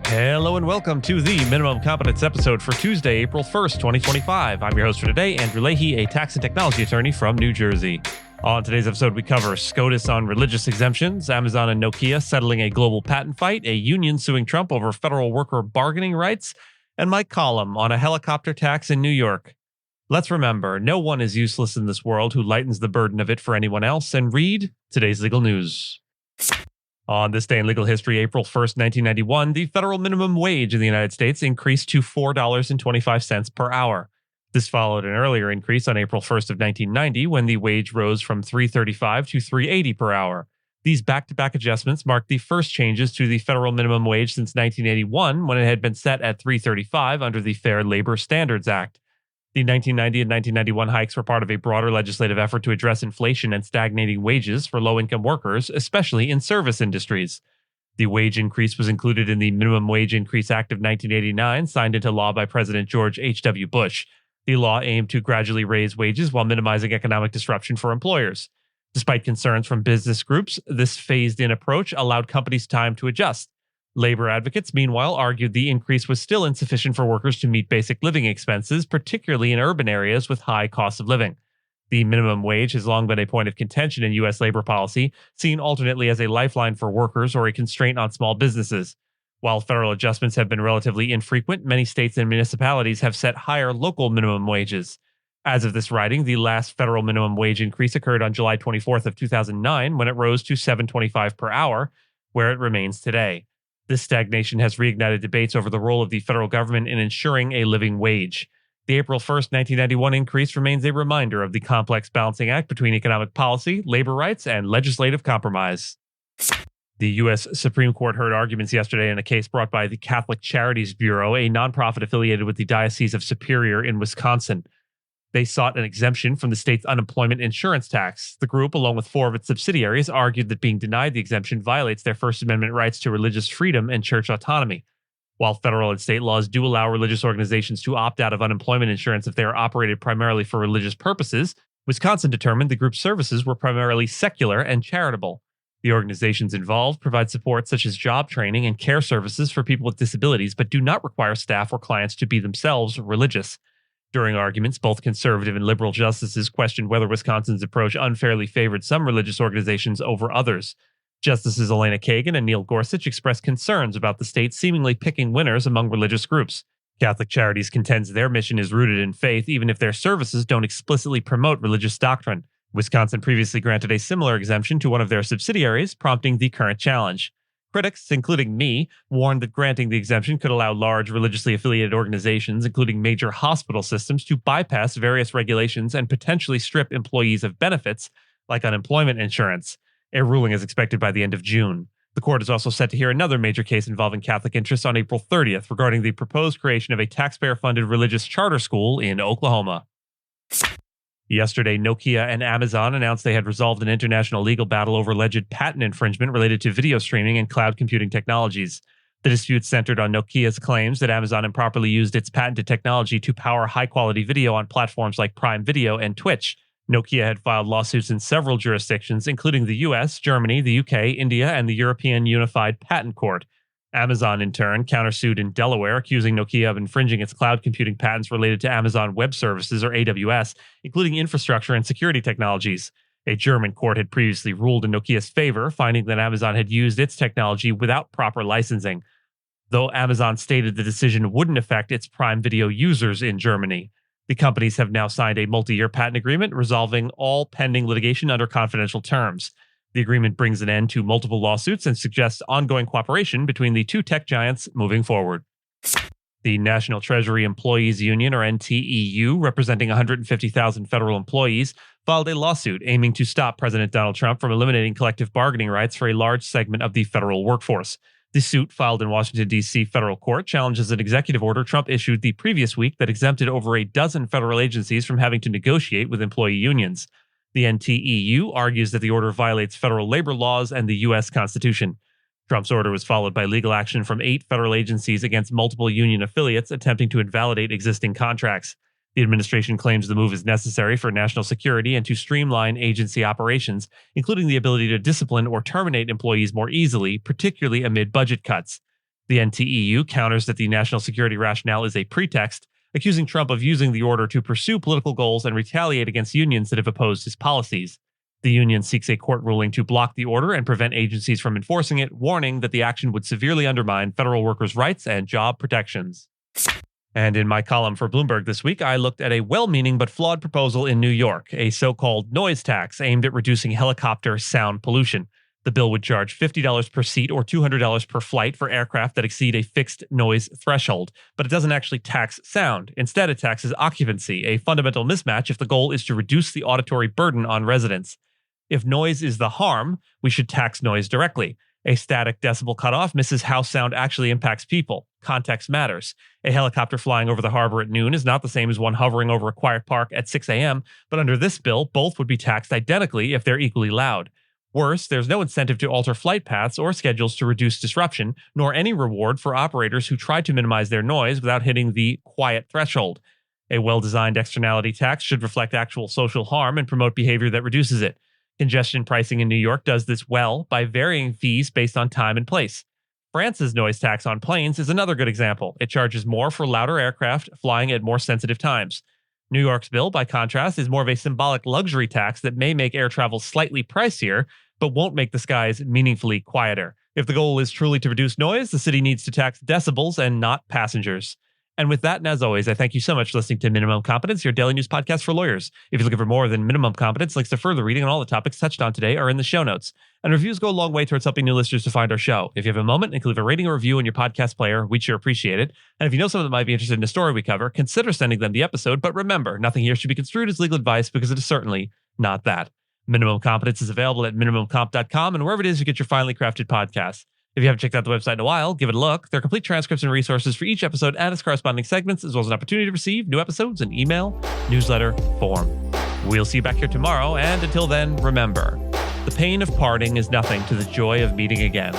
Hello and welcome to the Minimum Competence episode for Tuesday, April 1st, 2025. I'm your host for today, Andrew Leahy, a tax and technology attorney from New Jersey. On today's episode, we cover SCOTUS on religious exemptions, Amazon and Nokia settling a global patent fight, a union suing Trump over federal worker bargaining rights, and my column on a helicopter tax in New York. Let's remember, no one is useless in this world who lightens the burden of it for anyone else, and read today's legal news. On this day in legal history, April 1st, 1991, the federal minimum wage in the United States increased to $4.25 per hour. This followed an earlier increase on April 1st of 1990 when the wage rose from $3.35 to $3.80 per hour. These back-to-back adjustments marked the first changes to the federal minimum wage since 1981 when it had been set at $3.35 under the Fair Labor Standards Act. The 1990 and 1991 hikes were part of a broader legislative effort to address inflation and stagnating wages for low-income workers, especially in service industries. The wage increase was included in the Minimum Wage Increase Act of 1989, signed into law by President George H.W. Bush. The law aimed to gradually raise wages while minimizing economic disruption for employers. Despite concerns from business groups, this phased-in approach allowed companies time to adjust. Labor advocates, meanwhile, argued the increase was still insufficient for workers to meet basic living expenses, particularly in urban areas with high costs of living. The minimum wage has long been a point of contention in U.S. labor policy, seen alternately as a lifeline for workers or a constraint on small businesses. While federal adjustments have been relatively infrequent, many states and municipalities have set higher local minimum wages. As of this writing, the last federal minimum wage increase occurred on July 24th of 2009 when it rose to $7.25 per hour, where it remains today. This stagnation has reignited debates over the role of the federal government in ensuring a living wage. The April 1st, 1991 increase remains a reminder of the complex balancing act between economic policy, labor rights, and legislative compromise. The U.S. Supreme Court heard arguments yesterday in a case brought by the Catholic Charities Bureau, a nonprofit affiliated with the Diocese of Superior in Wisconsin. They sought an exemption from the state's unemployment insurance tax. The group, along with four of its subsidiaries, argued that being denied the exemption violates their First Amendment rights to religious freedom and church autonomy. While federal and state laws do allow religious organizations to opt out of unemployment insurance if they are operated primarily for religious purposes, Wisconsin determined the group's services were primarily secular and charitable. The organizations involved provide support such as job training and care services for people with disabilities, but do not require staff or clients to be themselves religious. During arguments, both conservative and liberal justices questioned whether Wisconsin's approach unfairly favored some religious organizations over others. Justices Elena Kagan and Neil Gorsuch expressed concerns about the state seemingly picking winners among religious groups. Catholic Charities contends their mission is rooted in faith, even if their services don't explicitly promote religious doctrine. Wisconsin previously granted a similar exemption to one of their subsidiaries, prompting the current challenge. Critics, including me, warned that granting the exemption could allow large religiously affiliated organizations, including major hospital systems, to bypass various regulations and potentially strip employees of benefits like unemployment insurance. A ruling is expected by the end of June. The court is also set to hear another major case involving Catholic interests on April 30th regarding the proposed creation of a taxpayer-funded religious charter school in Oklahoma. Yesterday, Nokia and Amazon announced they had resolved an international legal battle over alleged patent infringement related to video streaming and cloud computing technologies. The dispute centered on Nokia's claims that Amazon improperly used its patented technology to power high-quality video on platforms like Prime Video and Twitch. Nokia had filed lawsuits in several jurisdictions, including the US, Germany, the UK, India, and the European Unified Patent Court. Amazon, in turn, countersued in Delaware, accusing Nokia of infringing its cloud computing patents related to Amazon Web Services, or AWS, including infrastructure and security technologies. A German court had previously ruled in Nokia's favor, finding that Amazon had used its technology without proper licensing, though Amazon stated the decision wouldn't affect its Prime Video users in Germany. The companies have now signed a multi-year patent agreement resolving all pending litigation under confidential terms. The agreement brings an end to multiple lawsuits and suggests ongoing cooperation between the two tech giants moving forward. The National Treasury Employees Union, or NTEU, representing 150,000 federal employees, filed a lawsuit aiming to stop President Donald Trump from eliminating collective bargaining rights for a large segment of the federal workforce. The suit, filed in Washington, D.C. federal court, challenges an executive order Trump issued the previous week that exempted over a dozen federal agencies from having to negotiate with employee unions. The NTEU argues that the order violates federal labor laws and the U.S. Constitution. Trump's order was followed by legal action from 8 federal agencies against multiple union affiliates attempting to invalidate existing contracts. The administration claims the move is necessary for national security and to streamline agency operations, including the ability to discipline or terminate employees more easily, particularly amid budget cuts. The NTEU counters that the national security rationale is a pretext, accusing Trump of using the order to pursue political goals and retaliate against unions that have opposed his policies. The union seeks a court ruling to block the order and prevent agencies from enforcing it, warning that the action would severely undermine federal workers' rights and job protections. And in my column for Bloomberg this week, I looked at a well-meaning but flawed proposal in New York, a so-called noise tax aimed at reducing helicopter sound pollution. The bill would charge $50 per seat or $200 per flight for aircraft that exceed a fixed noise threshold, but it doesn't actually tax sound. Instead, it taxes occupancy, a fundamental mismatch if the goal is to reduce the auditory burden on residents. If noise is the harm, we should tax noise directly. A static decibel cutoff misses how sound actually impacts people. Context matters. A helicopter flying over the harbor at noon is not the same as one hovering over a quiet park at 6 a.m., but under this bill, both would be taxed identically if they're equally loud. Worse, there's no incentive to alter flight paths or schedules to reduce disruption, nor any reward for operators who try to minimize their noise without hitting the quiet threshold. A well-designed externality tax should reflect actual social harm and promote behavior that reduces it. Congestion pricing in New York does this well by varying fees based on time and place. France's noise tax on planes is another good example. It charges more for louder aircraft flying at more sensitive times. New York's bill, by contrast, is more of a symbolic luxury tax that may make air travel slightly pricier, but won't make the skies meaningfully quieter. If the goal is truly to reduce noise, the city needs to tax decibels and not passengers. And with that, and as always, I thank you so much for listening to Minimum Competence, your daily news podcast for lawyers. If you're looking for more than Minimum Competence, links to further reading on all the topics touched on today are in the show notes. And reviews go a long way towards helping new listeners to find our show. If you have a moment and can leave a rating or review on your podcast player, we'd sure appreciate it. And if you know someone that might be interested in a story we cover, consider sending them the episode. But remember, nothing here should be construed as legal advice because it is certainly not that. Minimum Competence is available at minimumcomp.com and wherever it is you get your finely crafted podcasts. If you haven't checked out the website in a while, give it a look. There are complete transcripts and resources for each episode and its corresponding segments, as well as an opportunity to receive new episodes in email, newsletter, form. We'll see you back here tomorrow, and until then, remember, the pain of parting is nothing to the joy of meeting again.